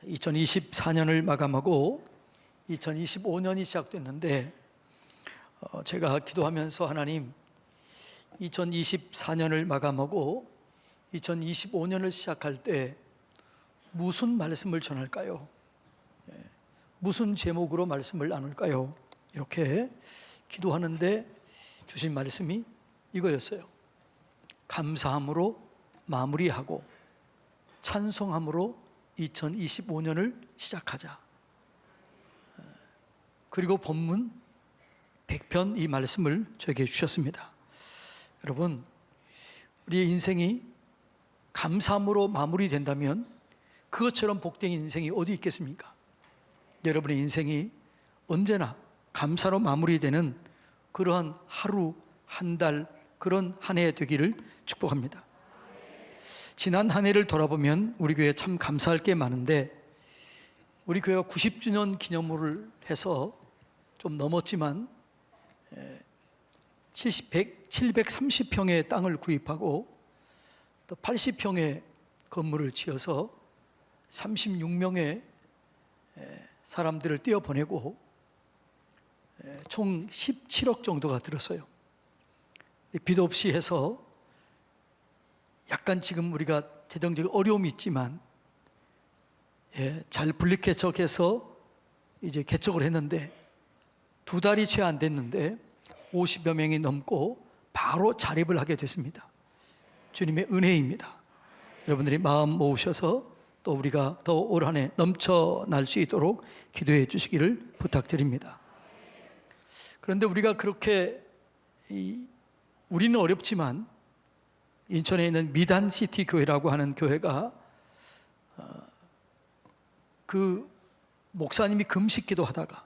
2024년을 마감하고 2025년이 시작됐는데 제가 기도하면서 하나님 2024년을 마감하고 2025년을 시작할 때 무슨 말씀을 전할까요? 무슨 제목으로 말씀을 나눌까요? 이렇게 기도하는데 주신 말씀이 이거였어요. 감사함으로 마무리하고 찬송함으로 2025년을 시작하자. 그리고 본문 100편 이 말씀을 저에게 주셨습니다. 여러분, 우리의 인생이 감사함으로 마무리된다면 그것처럼 복된 인생이 어디 있겠습니까? 여러분의 인생이 언제나 감사로 마무리되는 그러한 하루, 한 달, 그런 한 해 되기를 축복합니다. 지난 한 해를 돌아보면 우리 교회에 참 감사할 게 많은데, 우리 교회가 90주년 기념을 해서 좀 넘었지만 730평의 땅을 구입하고 또 80평의 건물을 지어서 36명의 사람들을 떼어보내고 총 17억 정도가 들었어요. 빚 없이 해서 약간 지금 우리가 재정적 어려움이 있지만 잘 분리개척해서 이제 개척을 했는데 2달이 채 안 됐는데 50여 명이 넘고 바로 자립을 하게 됐습니다. 주님의 은혜입니다. 여러분들이 마음 모으셔서 또 우리가 더 올 한 해 넘쳐날 수 있도록 기도해 주시기를 부탁드립니다. 그런데 우리가 그렇게 우리는 어렵지만 인천에 있는 미단시티 교회라고 하는 교회가 그 목사님이 금식 기도하다가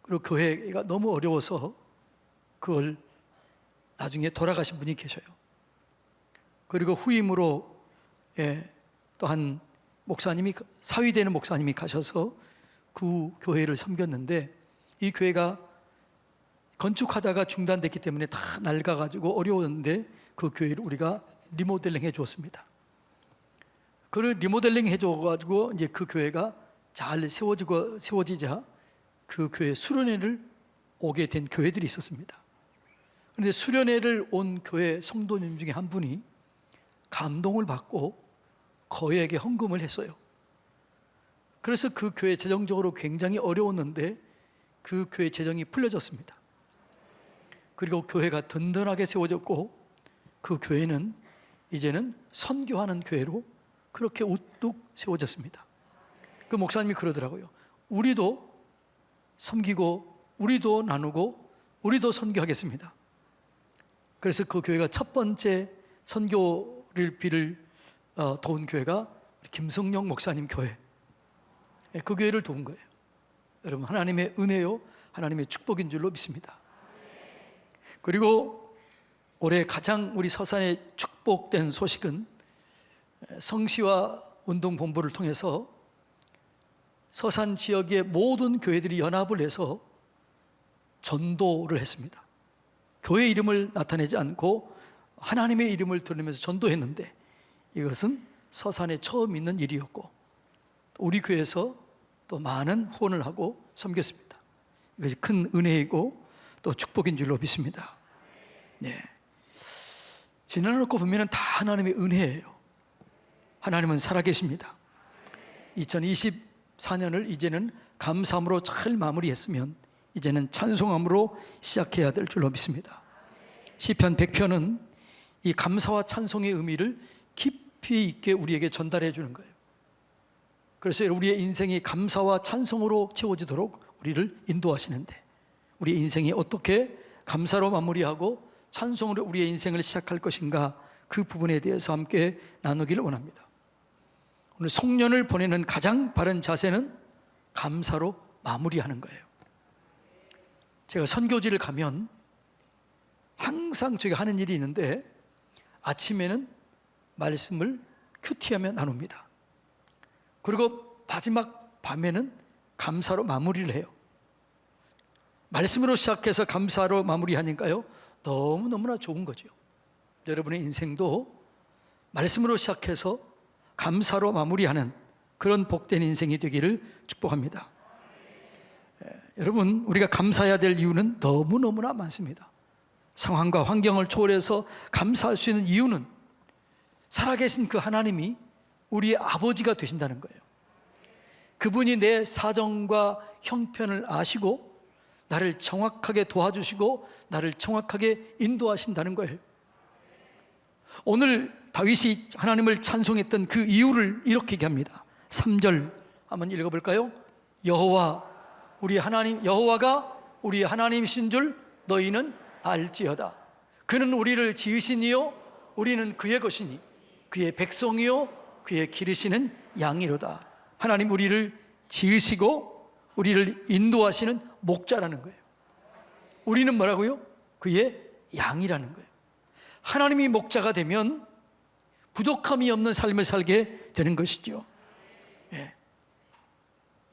그리고 교회가 너무 어려워서 그걸 나중에 돌아가신 분이 계셔요. 그리고 후임으로 또 한 목사님이, 사위되는 목사님이 가셔서 그 교회를 섬겼는데 이 교회가 건축하다가 중단됐기 때문에 다 낡아가지고 어려웠는데 그 교회를 우리가 리모델링 해주었습니다. 그 리모델링 해줘가지고 이제 그 교회가 잘 세워지자 그 교회 수련회를 오게 된 교회들이 있었습니다. 그런데 수련회를 온 교회 성도님 중에 한 분이 감동을 받고 거액의 헌금을 했어요. 그래서 그 교회 재정적으로 굉장히 어려웠는데 그 교회 재정이 풀려졌습니다. 그리고 교회가 든든하게 세워졌고 그 교회는 이제는 선교하는 교회로 그렇게 우뚝 세워졌습니다. 그 목사님이 그러더라고요. 우리도 섬기고 우리도 나누고 우리도 선교하겠습니다. 그래서 그 교회가 첫 번째 선교비를 도운 교회가 김성령 목사님 교회, 그 교회를 도운 거예요. 여러분, 하나님의 은혜요, 하나님의 축복인 줄로 믿습니다. 그리고 올해 가장 우리 서산에 축복된 소식은 성시와 운동본부를 통해서 서산 지역의 모든 교회들이 연합을 해서 전도를 했습니다. 교회 이름을 나타내지 않고 하나님의 이름을 드리면서 전도했는데 이것은 서산에 처음 있는 일이었고 우리 교회에서 또 많은 후원을 하고 섬겼습니다. 이것이 큰 은혜이고 또 축복인 줄로 믿습니다. 지나놓고 보면 다 하나님의 은혜예요. 하나님은 살아계십니다. 2024년을 이제는 감사함으로 잘 마무리했으면 이제는 찬송함으로 시작해야 될 줄로 믿습니다. 시편 100편은 이 감사와 찬송의 의미를 깊이 있게 우리에게 전달해 주는 거예요. 그래서 우리의 인생이 감사와 찬송으로 채워지도록 우리를 인도하시는데 우리의 인생이 어떻게 감사로 마무리하고 찬송으로 우리의 인생을 시작할 것인가, 그 부분에 대해서 함께 나누기를 원합니다. 오늘 송년을 보내는 가장 바른 자세는 감사로 마무리하는 거예요. 제가 선교지를 가면 항상 제가 하는 일이 있는데 아침에는 말씀을 큐티하며 나눕니다. 그리고 마지막 밤에는 감사로 마무리를 해요. 말씀으로 시작해서 감사로 마무리하니까요 너무너무나 좋은 거죠. 여러분의 인생도 말씀으로 시작해서 감사로 마무리하는 그런 복된 인생이 되기를 축복합니다. 여러분, 우리가 감사해야 될 이유는 너무너무나 많습니다. 상황과 환경을 초월해서 감사할 수 있는 이유는 살아계신 그 하나님이 우리의 아버지가 되신다는 거예요. 그분이 내 사정과 형편을 아시고 나를 정확하게 도와주시고 나를 정확하게 인도하신다는 거예요. 오늘 다윗이 하나님을 찬송했던 그 이유를 이렇게 얘기합니다. 3절 한번 읽어볼까요? 여호와가 우리 하나님이신 줄 너희는 알지어다. 그는 우리를 지으시니요 우리는 그의 것이니 그의 백성이요 그의 기르시는 양이로다. 하나님 우리를 지으시고 우리를 인도하시는 목자라는 거예요. 우리는 뭐라고요? 그의 양이라는 거예요. 하나님이 목자가 되면 부족함이 없는 삶을 살게 되는 것이죠.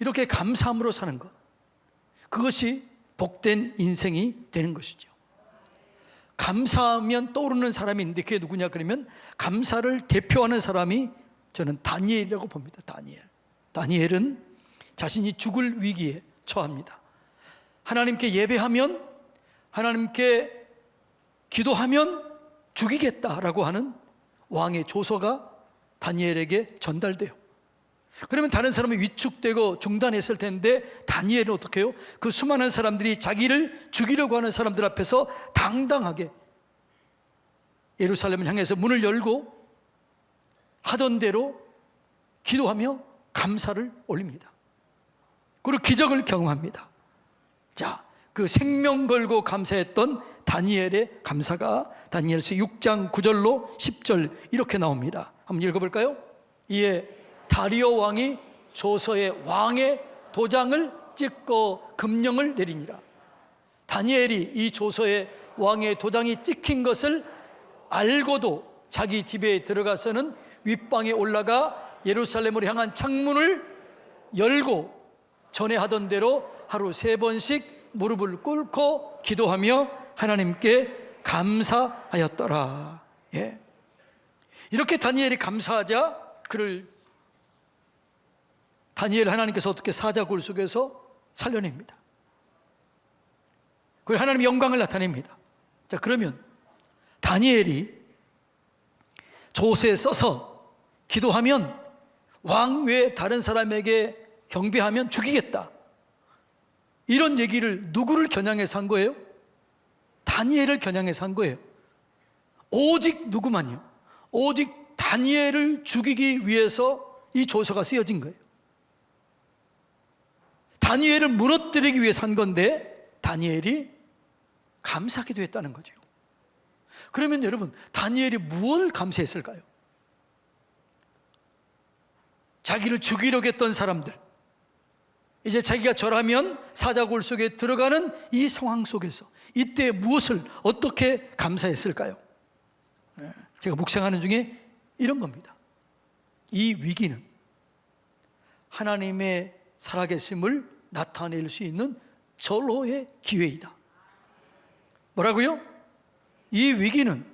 이렇게 감사함으로 사는 것, 그것이 복된 인생이 되는 것이죠. 감사하면 떠오르는 사람이 있는데 그게 누구냐 그러면 감사를 대표하는 사람이 저는 다니엘이라고 봅니다. 다니엘은 자신이 죽을 위기에 처합니다. 하나님께 예배하면, 하나님께 기도하면 죽이겠다라고 하는 왕의 조서가 다니엘에게 전달돼요. 그러면 다른 사람은 위축되고 중단했을 텐데 다니엘은 어떻게 해요? 그 수많은 사람들이 자기를 죽이려고 하는 사람들 앞에서 당당하게 예루살렘을 향해서 문을 열고 하던 대로 기도하며 감사를 올립니다. 그리고 기적을 경험합니다. 자, 그 생명 걸고 감사했던 다니엘의 감사가 다니엘서 6장 9절로 10절 이렇게 나옵니다. 한번 읽어볼까요? 이에 다리오 왕이 조서에 왕의 도장을 찍고 금령을 내리니라. 다니엘이 이 조서에 왕의 도장이 찍힌 것을 알고도 자기 집에 들어가서는 윗방에 올라가 예루살렘으로 향한 창문을 열고 전에 하던 대로 하루 3번씩 무릎을 꿇고 기도하며 하나님께 감사하였더라. 이렇게 다니엘이 감사하자 다니엘 하나님께서 어떻게 사자굴 속에서 살려냅니다. 그리고 하나님의 영광을 나타냅니다. 자, 그러면 다니엘이 조서에 써서 기도하면 왕 외에 다른 사람에게 경배하면 죽이겠다, 이런 얘기를 누구를 겨냥해서 한 거예요? 다니엘을 겨냥해서 한 거예요. 오직 누구만요? 오직 다니엘을 죽이기 위해서 이 조서가 쓰여진 거예요. 다니엘을 무너뜨리기 위해서 한 건데 다니엘이 감사하기도 했다는 거죠. 그러면 여러분, 다니엘이 무엇을 감사했을까요? 자기를 죽이려고 했던 사람들, 이제 자기가 절하면 사자굴 속에 들어가는 이 상황 속에서 이때 무엇을 어떻게 감사했을까요? 제가 묵상하는 중에 이런 겁니다. 이 위기는 하나님의 살아계심을 나타낼 수 있는 절호의 기회이다. 뭐라고요? 이 위기는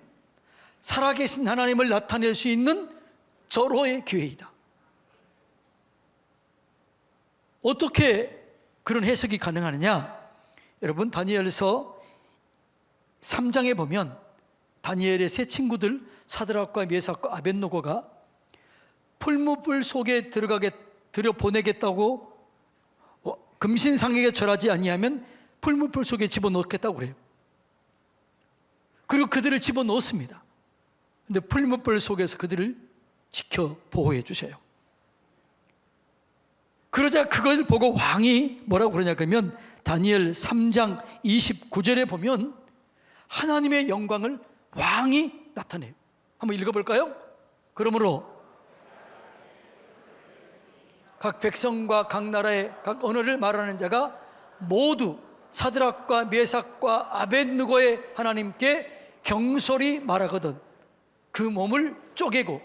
살아계신 하나님을 나타낼 수 있는 절호의 기회이다. 어떻게 그런 해석이 가능하느냐? 여러분, 다니엘서 3장에 보면 다니엘의 세 친구들 사드락과 메삭과 아벳노고가 풀무불 속에 들여보내겠다고 금신상에게 절하지 아니하면 풀무불 속에 집어넣겠다고 그래요. 그리고 그들을 집어넣었습니다. 근데 풀무불 속에서 그들을 지켜 보호해 주셔요. 그러자 그걸 보고 왕이 뭐라고 그러냐 그러면 다니엘 3장 29절에 보면 하나님의 영광을 왕이 나타내요. 한번 읽어볼까요? 그러므로 각 백성과 각 나라의 각 언어를 말하는 자가 모두 사드락과 메삭과 아벳느고의 하나님께 경솔히 말하거든 그 몸을 쪼개고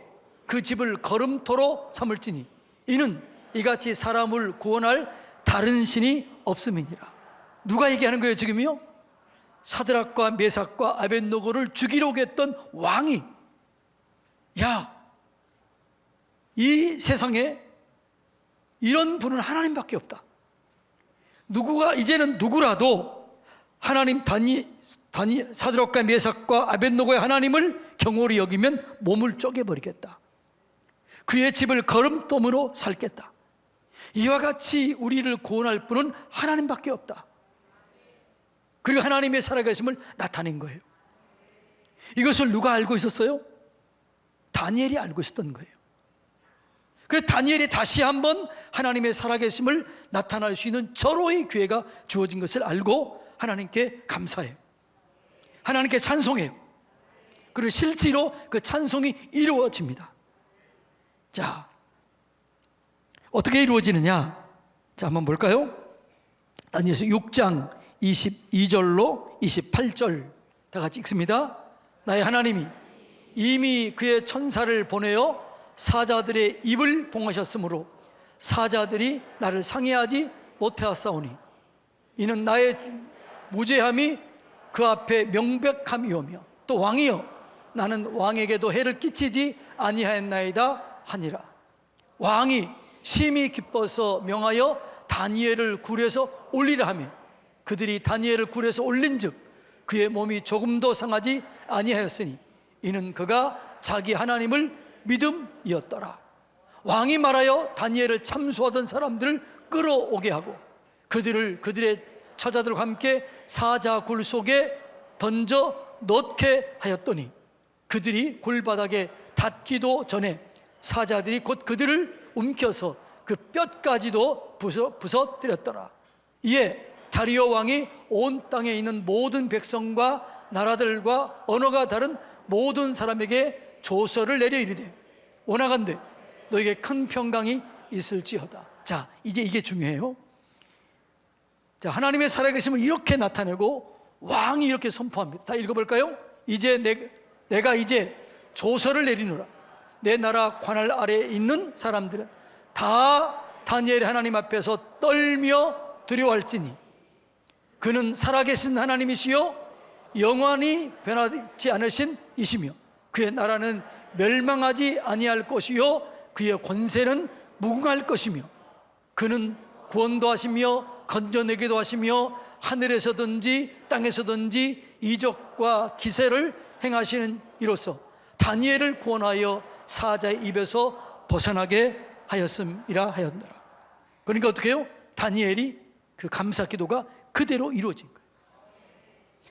그 집을 거름토로 삼을지니 이는 이같이 사람을 구원할 다른 신이 없음이니라. 누가 얘기하는 거예요 지금요? 사드락과 메삭과 아벳느고를 죽이려고 했던 왕이, 야, 이 세상에 이런 분은 하나님밖에 없다. 누구가 이제는 누구라도 하나님 사드락과 메삭과 아벳노고의 하나님을 경홀히 여기면 몸을 쪼개버리겠다. 그의 집을 거름돈으로 살겠다. 이와 같이 우리를 구원할 분은 하나님밖에 없다. 그리고 하나님의 살아계심을 나타낸 거예요. 이것을 누가 알고 있었어요? 다니엘이 알고 있었던 거예요. 그래서 다니엘이 다시 한번 하나님의 살아계심을 나타날 수 있는 절호의 기회가 주어진 것을 알고 하나님께 감사해요. 하나님께 찬송해요. 그리고 실제로 그 찬송이 이루어집니다. 자, 어떻게 이루어지느냐? 자, 한번 볼까요? 다니엘서 6장 22절로 28절 다 같이 읽습니다. 나의 하나님이 이미 그의 천사를 보내어 사자들의 입을 봉하셨으므로 사자들이 나를 상해하지 못하였사오니 이는 나의 무죄함이 그 앞에 명백함이오며 또 왕이여 나는 왕에게도 해를 끼치지 아니하였나이다 하니라. 왕이 심히 기뻐서 명하여 다니엘을 굴에서 올리라 하며 그들이 다니엘을 굴에서 올린즉 그의 몸이 조금도 상하지 아니하였으니 이는 그가 자기 하나님을 믿음이었더라. 왕이 말하여 다니엘을 참수하던 사람들을 끌어오게 하고 그들의 처자들과 함께 사자 굴 속에 던져 넣게 하였더니 그들이 굴바닥에 닿기도 전에 사자들이 곧 그들을 움켜서 그 뼈까지도 부서뜨렸더라. 이에 다리오 왕이 온 땅에 있는 모든 백성과 나라들과 언어가 다른 모든 사람에게 조서를 내려 이르되 원하건대 너에게 큰 평강이 있을지어다. 자, 이제 이게 중요해요. 자, 하나님의 살아계심을 이렇게 나타내고 왕이 이렇게 선포합니다. 다 읽어볼까요? 이제 내가 이제 조서를 내리노라. 내 나라 관할 아래에 있는 사람들은 다 다니엘의 하나님 앞에서 떨며 두려워할지니 그는 살아계신 하나님이시요 영원히 변하지 않으신 이시며 그의 나라는 멸망하지 아니할 것이요 그의 권세는 무궁할 것이며 그는 구원도 하시며 건져내기도 하시며 하늘에서든지 땅에서든지 이적과 기세를 행하시는 이로써 다니엘을 구원하여 사자의 입에서 벗어나게 하였음이라 하였더라. 그러니까 어떻게 해요? 다니엘이 그 감사 기도가 그대로 이루어진 거예요.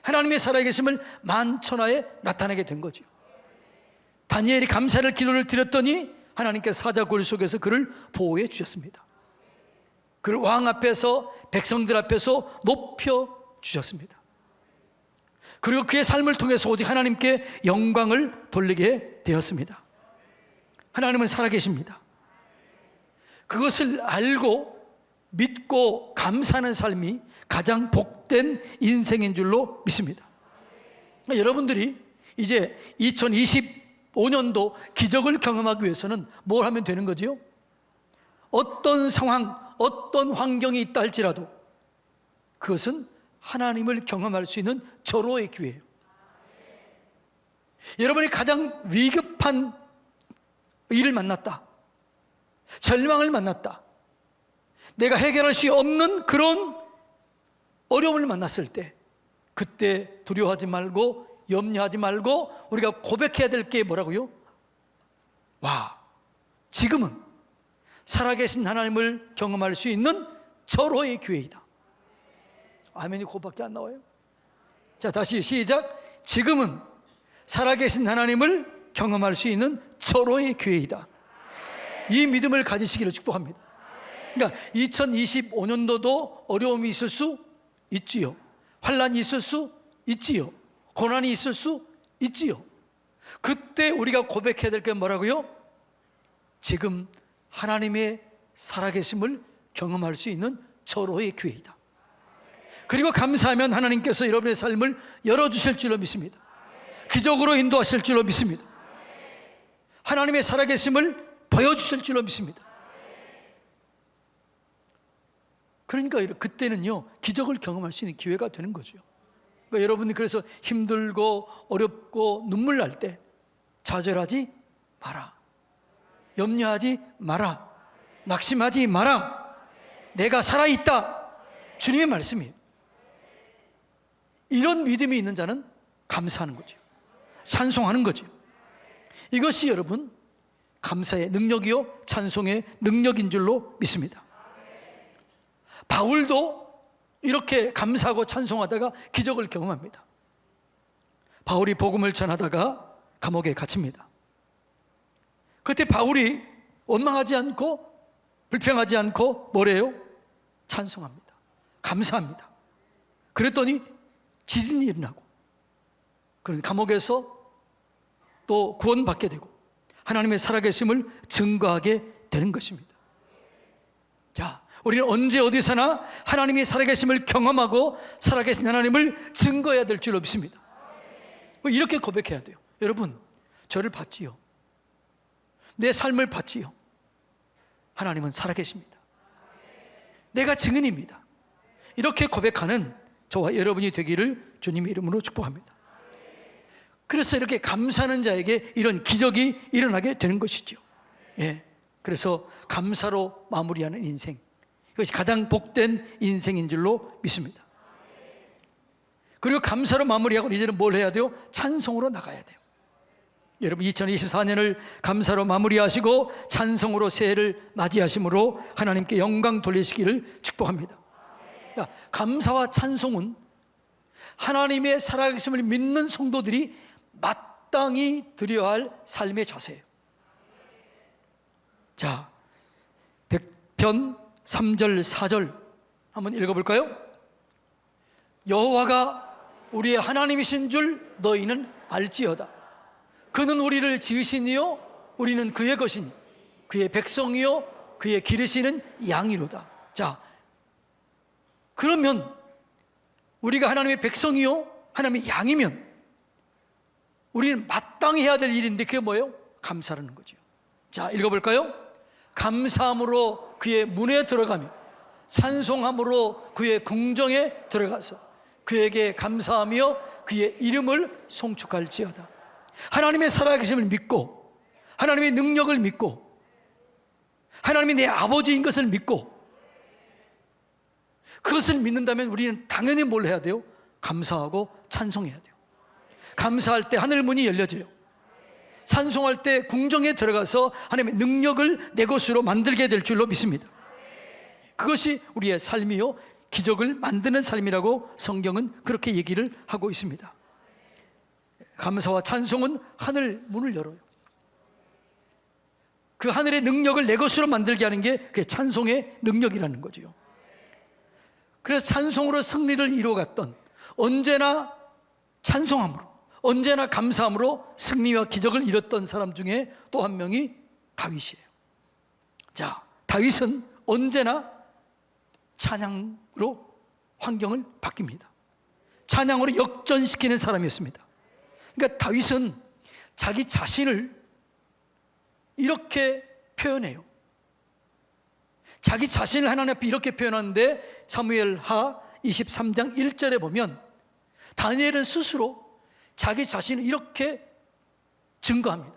하나님의 살아계심을 만천하에 나타내게 된 거죠. 다니엘이 감사를 기도를 드렸더니 하나님께서 사자굴 속에서 그를 보호해 주셨습니다. 그를 왕 앞에서 백성들 앞에서 높여 주셨습니다. 그리고 그의 삶을 통해서 오직 하나님께 영광을 돌리게 되었습니다. 하나님은 살아계십니다. 그것을 알고 믿고 감사하는 삶이 가장 복된 인생인 줄로 믿습니다. 여러분들이 이제 2025년도 기적을 경험하기 위해서는 뭘 하면 되는 거지요? 어떤 상황, 어떤 환경이 있다 할지라도 그것은 하나님을 경험할 수 있는 절호의 기회예요. 여러분이 가장 위급한 일을 만났다, 절망을 만났다, 내가 해결할 수 없는 그런 어려움을 만났을 때 그때 두려워하지 말고 염려하지 말고 우리가 고백해야 될 게 뭐라고요? 와, 지금은 살아계신 하나님을 경험할 수 있는 절호의 기회이다. 아멘이 그거밖에 안 나와요. 자, 다시 시작. 지금은 살아계신 하나님을 경험할 수 있는 절호의 기회이다. 이 믿음을 가지시기를 축복합니다. 그러니까 2025년도도 어려움이 있을 수 있지요. 환란이 있을 수 있지요. 고난이 있을 수 있지요. 그때 우리가 고백해야 될 게 뭐라고요? 지금 하나님의 살아계심을 경험할 수 있는 절호의 기회이다. 그리고 감사하면 하나님께서 여러분의 삶을 열어주실 줄로 믿습니다. 기적으로 인도하실 줄로 믿습니다. 하나님의 살아계심을 보여주실 줄로 믿습니다. 그러니까 그때는요 기적을 경험할 수 있는 기회가 되는 거죠. 그러니까 여러분이 그래서 힘들고 어렵고 눈물 날 때 좌절하지 마라, 염려하지 마라. 낙심하지 마라. 내가 살아있다. 주님의 말씀이에요. 이런 믿음이 있는 자는 감사하는 거죠. 찬송하는 거죠. 이것이 여러분 감사의 능력이요 찬송의 능력인 줄로 믿습니다. 바울도 이렇게 감사하고 찬송하다가 기적을 경험합니다. 바울이 복음을 전하다가 감옥에 갇힙니다. 그때 바울이 원망하지 않고 불평하지 않고 뭐래요? 찬송합니다. 감사합니다. 그랬더니 지진이 일어나고 그런 감옥에서 또 구원받게 되고 하나님의 살아계심을 증거하게 되는 것입니다. 자, 우리는 언제 어디서나 하나님이 살아계심을 경험하고 살아계신 하나님을 증거해야 될 줄로 믿습니다. 이렇게 고백해야 돼요. 여러분, 저를 봤지요. 내 삶을 봤지요. 하나님은 살아계십니다. 내가 증인입니다. 이렇게 고백하는 저와 여러분이 되기를 주님의 이름으로 축복합니다. 그래서 이렇게 감사하는 자에게 이런 기적이 일어나게 되는 것이죠. 예. 그래서 감사로 마무리하는 인생, 이것이 가장 복된 인생인 줄로 믿습니다. 그리고 감사로 마무리하고 이제는 뭘 해야 돼요? 찬송으로 나가야 돼요. 여러분 2024년을 감사로 마무리하시고 찬송으로 새해를 맞이하심으로 하나님께 영광 돌리시기를 축복합니다. 그러니까 감사와 찬송은 하나님의 살아계심을 믿는 성도들이 마땅히 드려야 할 삶의 자세예요. 자, 100편 3절 4절 한번 읽어볼까요? 여호와가 우리의 하나님이신 줄 너희는 알지어다. 그는 우리를 지으시니요 우리는 그의 것이니 그의 백성이요 그의 기르시는 양이로다. 자, 그러면 우리가 하나님의 백성이요 하나님의 양이면 우리는 마땅히 해야 될 일인데 그게 뭐예요? 감사라는 거죠. 자, 읽어볼까요? 감사함으로 그의 문에 들어가며 찬송함으로 그의 궁정에 들어가서 그에게 감사하며 그의 이름을 송축할지어다. 하나님의 살아계심을 믿고 하나님의 능력을 믿고 하나님이 내 아버지인 것을 믿고 그것을 믿는다면 우리는 당연히 뭘 해야 돼요? 감사하고 찬송해야 돼요. 감사할 때 하늘 문이 열려져요. 찬송할 때 궁정에 들어가서 하나님의 능력을 내 것으로 만들게 될 줄로 믿습니다. 그것이 우리의 삶이요 기적을 만드는 삶이라고 성경은 그렇게 얘기를 하고 있습니다. 감사와 찬송은 하늘 문을 열어요. 그 하늘의 능력을 내 것으로 만들게 하는 게 그게 찬송의 능력이라는 거죠. 그래서 찬송으로 승리를 이루어갔던, 언제나 찬송함으로 언제나 감사함으로 승리와 기적을 이뤘던 사람 중에 또 한 명이 다윗이에요. 자, 다윗은 언제나 찬양으로 환경을 바뀝니다. 찬양으로 역전시키는 사람이었습니다. 그러니까 다윗은 자기 자신을 이렇게 표현해요. 자기 자신을 하나님 앞에 이렇게 표현하는데 사무엘하 23장 1절에 보면 다니엘은 스스로 자기 자신을 이렇게 증거합니다.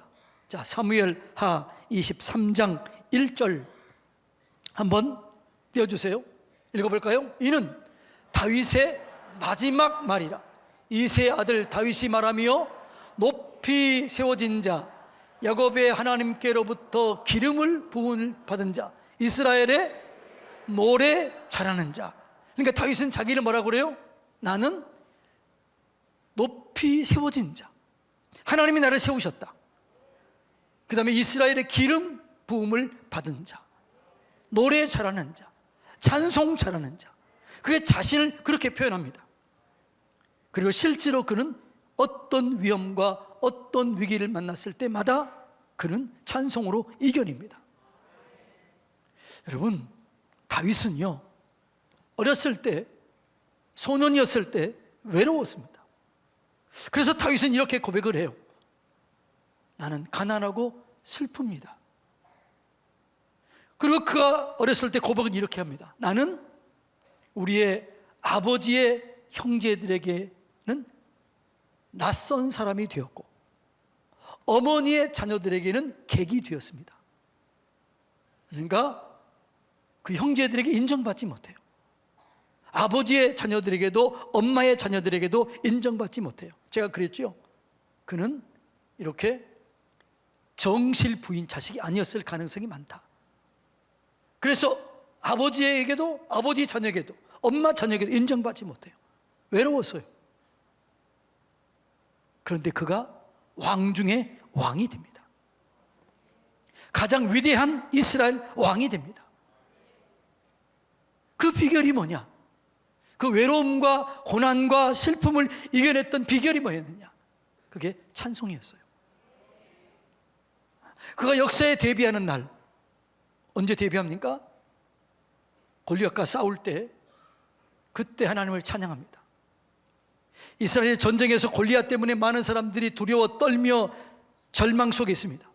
자, 사무엘하 23장 1절 한번 띄워주세요. 읽어볼까요? 이는 다윗의 마지막 말이라. 이새의 아들 다윗이 말하며 높이 세워진 자, 야곱의 하나님께로부터 기름을 부음을 받은 자, 이스라엘의 노래 잘하는 자. 그러니까 다윗은 자기를 뭐라고 그래요? 나는 높이 세워진 자, 하나님이 나를 세우셨다. 그 다음에 이스라엘의 기름 부음을 받은 자, 노래 잘하는 자, 찬송 잘하는 자. 그게 자신을 그렇게 표현합니다. 그리고 실제로 그는 어떤 위험과 어떤 위기를 만났을 때마다 그는 찬송으로 이겨냅니다. 여러분, 다윗은요 어렸을 때, 소년이었을 때 외로웠습니다. 그래서 다윗은 이렇게 고백을 해요. 나는 가난하고 슬픕니다. 그리고 그가 어렸을 때 고백은 이렇게 합니다. 나는 우리의 아버지의 형제들에게는 낯선 사람이 되었고 어머니의 자녀들에게는 객이 되었습니다. 그러니까 그 형제들에게 인정받지 못해요. 아버지의 자녀들에게도 엄마의 자녀들에게도 인정받지 못해요. 제가 그랬죠. 그는 이렇게 정실 부인 자식이 아니었을 가능성이 많다. 그래서 아버지에게도, 아버지 자녀에게도, 엄마 자녀에게도 인정받지 못해요. 외로웠어요. 그런데 그가 왕 중에 왕이 됩니다. 가장 위대한 이스라엘 왕이 됩니다. 그 비결이 뭐냐? 그 외로움과 고난과 슬픔을 이겨냈던 비결이 뭐였느냐? 그게 찬송이었어요. 그가 역사에 데뷔하는 날, 언제 데뷔합니까? 골리앗과 싸울 때, 그때 하나님을 찬양합니다. 이스라엘 전쟁에서 골리앗 때문에 많은 사람들이 두려워 떨며 절망 속에 있습니다.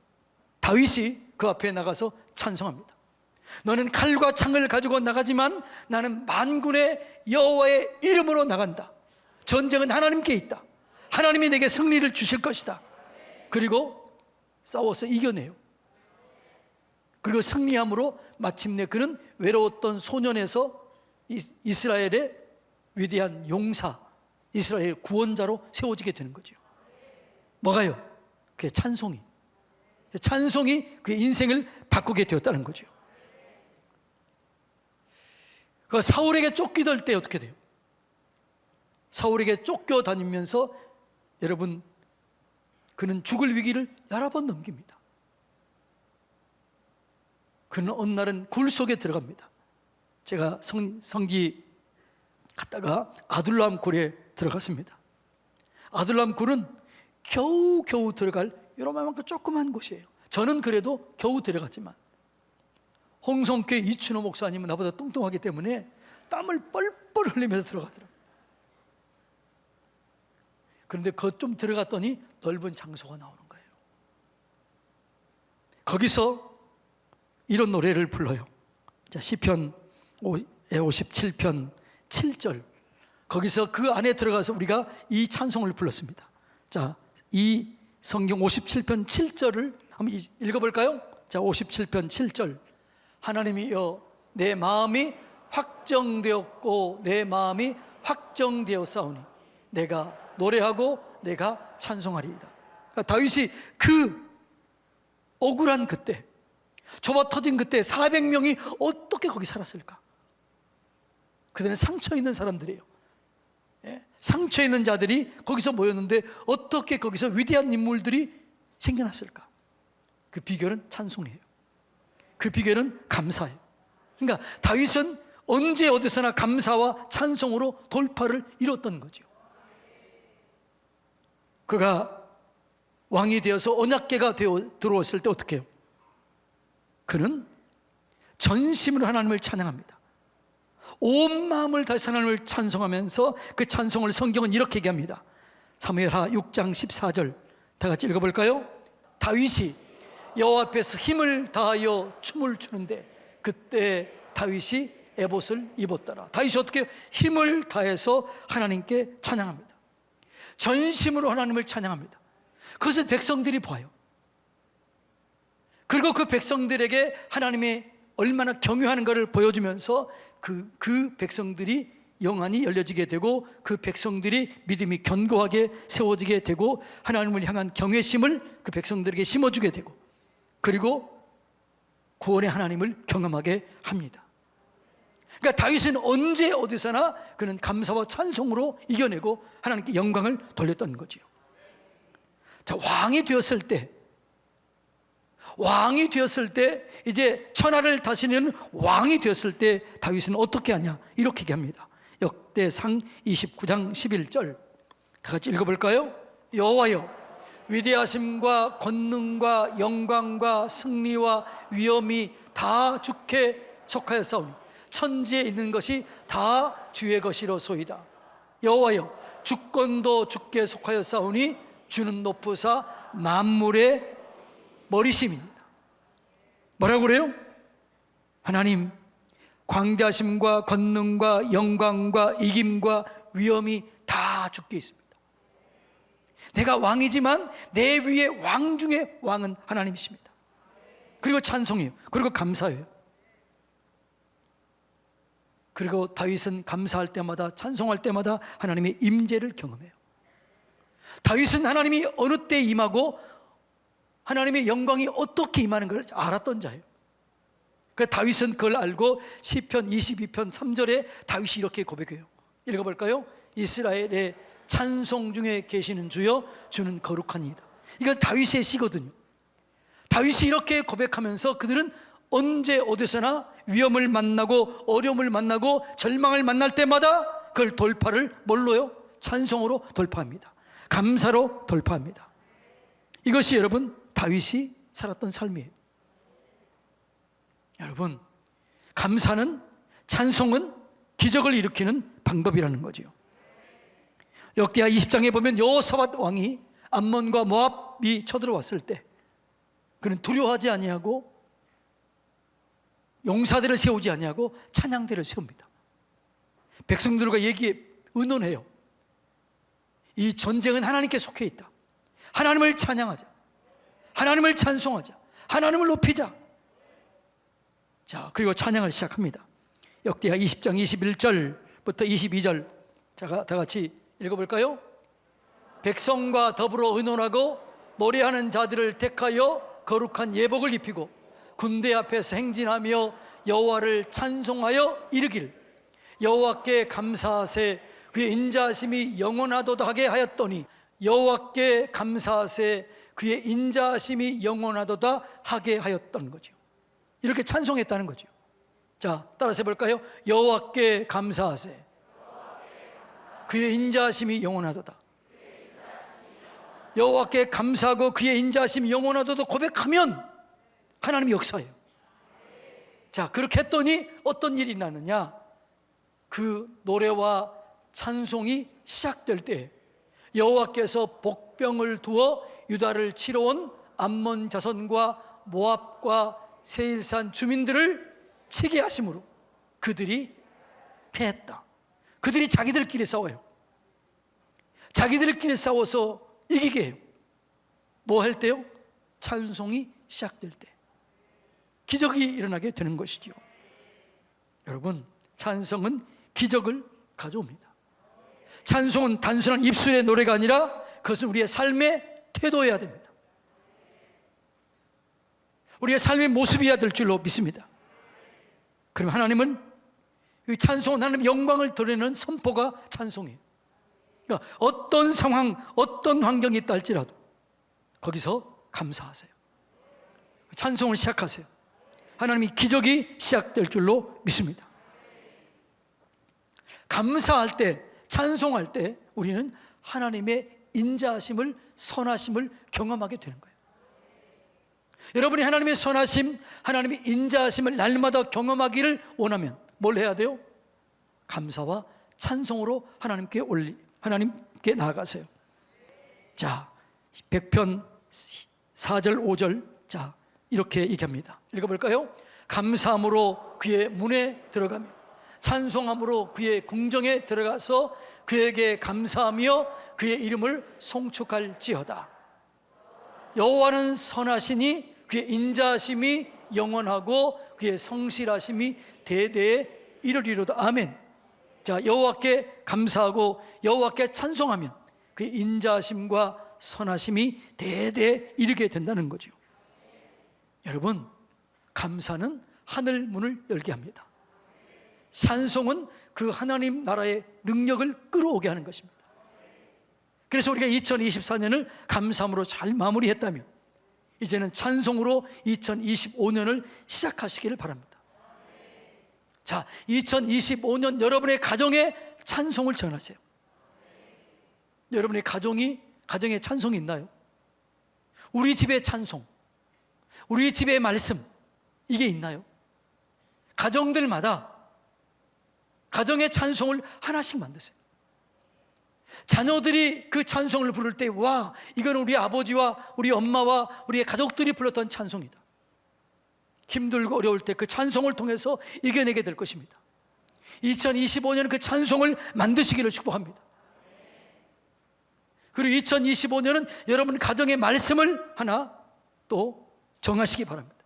다윗이 그 앞에 나가서 찬송합니다. 너는 칼과 창을 가지고 나가지만 나는 만군의 여호와의 이름으로 나간다. 전쟁은 하나님께 있다. 하나님이 내게 승리를 주실 것이다. 그리고 싸워서 이겨내요. 그리고 승리함으로 마침내 그는 외로웠던 소년에서 이스라엘의 위대한 용사, 이스라엘의 구원자로 세워지게 되는 거죠. 뭐가요? 그의 찬송이. 찬송이 그의 인생을 바꾸게 되었다는 거죠. 그 사울에게 쫓기던 때 어떻게 돼요? 사울에게 쫓겨다니면서 여러분, 그는 죽을 위기를 여러 번 넘깁니다. 그는 어느 날은 굴 속에 들어갑니다. 제가 성지 갔다가 아둘람 굴에 들어갔습니다. 아둘람 굴은 겨우 들어갈 요만큼 조그만 곳이에요. 저는 그래도 겨우 들어갔지만 홍성교회 이춘호 목사님은 나보다 뚱뚱하기 때문에 땀을 뻘뻘 흘리면서 들어가더라고요. 그런데 그 좀 들어갔더니 넓은 장소가 나오는 거예요. 거기서 이런 노래를 불러요. 자, 시편 57편 7절. 거기서 그 안에 들어가서 우리가 이 찬송을 불렀습니다. 자, 이 성경 57편 7절을 한번 읽어볼까요? 자, 57편 7절. 하나님이여, 내 마음이 확정되었고 내 마음이 확정되었사오니 내가 노래하고 내가 찬송하리이다. 그러니까 다윗이 그 억울한 그때, 좁아 터진 그때 400명이 어떻게 거기 살았을까? 그들은 상처 있는 사람들이에요. 상처 있는 자들이 거기서 모였는데 어떻게 거기서 위대한 인물들이 생겨났을까? 그 비결은 찬송이에요. 그 비결은 감사예요. 그러니까 다윗은 언제 어디서나 감사와 찬송으로 돌파를 이뤘던 거죠. 그가 왕이 되어서 언약궤가 들어왔을 때 어떻게 해요? 그는 전심으로 하나님을 찬양합니다. 온 마음을 다해서 하나님을 찬송하면서 그 찬송을 성경은 이렇게 얘기합니다. 사무엘하 6장 14절 다 같이 읽어볼까요? 다윗이 여호와 앞에서 힘을 다하여 춤을 추는데 그때 다윗이 에봇을 입었더라. 다윗이 어떻게 힘을 다해서 하나님께 찬양합니다. 전심으로 하나님을 찬양합니다. 그것을 백성들이 봐요. 그리고 그 백성들에게 하나님이 얼마나 경유하는가를 보여주면서 그 백성들이 영안이 열려지게 되고 그 백성들이 믿음이 견고하게 세워지게 되고 하나님을 향한 경외심을 그 백성들에게 심어주게 되고 그리고 구원의 하나님을 경험하게 합니다. 그러니까 다윗은 언제 어디서나 그는 감사와 찬송으로 이겨내고 하나님께 영광을 돌렸던 거지요. 자, 왕이 되었을 때 이제 천하를 다스리는 왕이 되었을 때 다윗은 어떻게 하냐? 이렇게 얘기합니다. 역대상 29장 11절 다 같이 읽어볼까요? 여호와여, 위대하심과 권능과 영광과 승리와 위엄이 다 주께 속하였사오니 천지에 있는 것이 다 주의 것이로소이다. 여호와여, 주권도 주께 속하였사오니 주는 높으사 만물의 머리심입니다. 뭐라고 그래요? 하나님, 광대하심과 권능과 영광과 이김과 위엄이 다 주께 있습니다. 내가 왕이지만 내 위에 왕 중에 왕은 하나님이십니다. 그리고 찬송이에요. 그리고 감사해요. 그리고 다윗은 감사할 때마다, 찬송할 때마다 하나님의 임재를 경험해요. 다윗은 하나님이 어느 때 임하고 하나님의 영광이 어떻게 임하는 걸 알았던 자예요. 그래서 다윗은 그걸 알고 시편 22편 3절에 다윗이 이렇게 고백해요. 읽어볼까요? 이스라엘의 찬송 중에 계시는 주여, 주는 거룩하니이다. 이건 다윗의 시거든요. 다윗이 이렇게 고백하면서 그들은 언제 어디서나 위험을 만나고 어려움을 만나고 절망을 만날 때마다 그걸 돌파를 뭘로요? 찬송으로 돌파합니다. 감사로 돌파합니다. 이것이 여러분 다윗이 살았던 삶이에요. 여러분, 감사는, 찬송은 기적을 일으키는 방법이라는 거죠. 역대하 20장에 보면 여호사밧 왕이 암몬과 모압이 쳐들어왔을 때 그는 두려워하지 아니하고 용사들을 세우지 아니하고 찬양대를 세웁니다. 백성들과 의논해요. 이 전쟁은 하나님께 속해 있다. 하나님을 찬양하자. 하나님을 찬송하자. 하나님을 높이자. 자, 그리고 찬양을 시작합니다. 역대하 20장 21절부터 22절 다 같이 읽어볼까요? 백성과 더불어 의논하고 노래하는 자들을 택하여 거룩한 예복을 입히고 군대 앞에서 행진하며 여호와를 찬송하여 이르기를 여호와께 감사하세 그의 인자하심이 영원하도다 하게 하였더니 여호와께 감사하세 그의 인자하심이 영원하도다 하게 하였던 거죠. 이렇게 찬송했다는 거죠. 자, 따라서 해볼까요? 여호와께 감사하세 그의 인자하심이 영원하도다. 여호와께 감사하고 그의 인자하심이 영원하도다 고백하면 하나님이 역사해요. 자, 그렇게 했더니 어떤 일이 나느냐? 그 노래와 찬송이 시작될 때 여호와께서 복병을 두어 유다를 치러 온 암몬 자손과 모압과 세일산 주민들을 치게 하심으로 그들이 패했다. 그들이 자기들끼리 싸워요. 자기들끼리 싸워서 이기게 해요. 뭐 할 때요? 찬송이 시작될 때 기적이 일어나게 되는 것이죠. 여러분, 찬송은 기적을 가져옵니다. 찬송은 단순한 입술의 노래가 아니라 그것은 우리의 삶의 태도여야 됩니다. 우리의 삶의 모습이어야 될 줄로 믿습니다. 그럼 하나님은 이 찬송은 하나님의 영광을 드러내는 선포가 찬송이에요. 그러니까 어떤 상황, 어떤 환경이 있다 할지라도 거기서 감사하세요. 찬송을 시작하세요. 하나님이 기적이 시작될 줄로 믿습니다. 감사할 때, 찬송할 때 우리는 하나님의 인자하심을, 선하심을 경험하게 되는 거예요. 여러분이 하나님의 선하심, 하나님의 인자하심을 날마다 경험하기를 원하면 뭘 해야 돼요? 감사와 찬송으로 하나님께 나아가세요. 자, 100편 4절 5절 자, 이렇게 얘기합니다. 읽어볼까요? 감사함으로 그의 문에 들어가며 찬송함으로 그의 궁정에 들어가서 그에게 감사하며 그의 이름을 송축할지어다. 여호와는 선하시니 그의 인자하심이 영원하고 그의 성실하심이 대대에 이르리로다. 아멘. 자, 여호와께 감사하고 여호와께 찬송하면 그의 인자하심과 선하심이 대대에 이르게 된다는 거죠. 여러분, 감사는 하늘 문을 열게 합니다. 찬송은 그 하나님 나라의 능력을 끌어오게 하는 것입니다. 그래서 우리가 2024년을 감사함으로 잘 마무리했다면 이제는 찬송으로 2025년을 시작하시기를 바랍니다. 자, 2025년 여러분의 가정에 찬송을 전하세요. 여러분의 가정에 찬송이 있나요? 우리 집에 찬송, 우리 집의 말씀, 이게 있나요? 가정들마다 가정의 찬송을 하나씩 만드세요. 자녀들이 그 찬송을 부를 때, 와, 이건 우리 아버지와 우리 엄마와 우리의 가족들이 불렀던 찬송이다. 힘들고 어려울 때 그 찬송을 통해서 이겨내게 될 것입니다. 2025년은 그 찬송을 만드시기를 축복합니다. 그리고 2025년은 여러분 가정의 말씀을 하나 또 정하시기 바랍니다.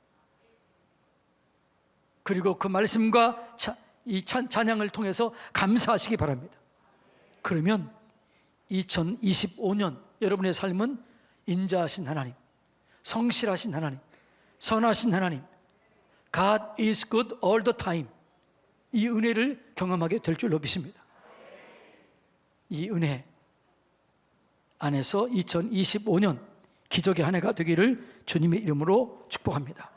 그리고 그 말씀과 이 찬양을 통해서 감사하시기 바랍니다. 그러면 2025년 여러분의 삶은 인자하신 하나님, 성실하신 하나님, 선하신 하나님, God is good all the time, 이 은혜를 경험하게 될 줄로 믿습니다. 이 은혜 안에서 2025년 기적의 한 해가 되기를 주님의 이름으로 축복합니다.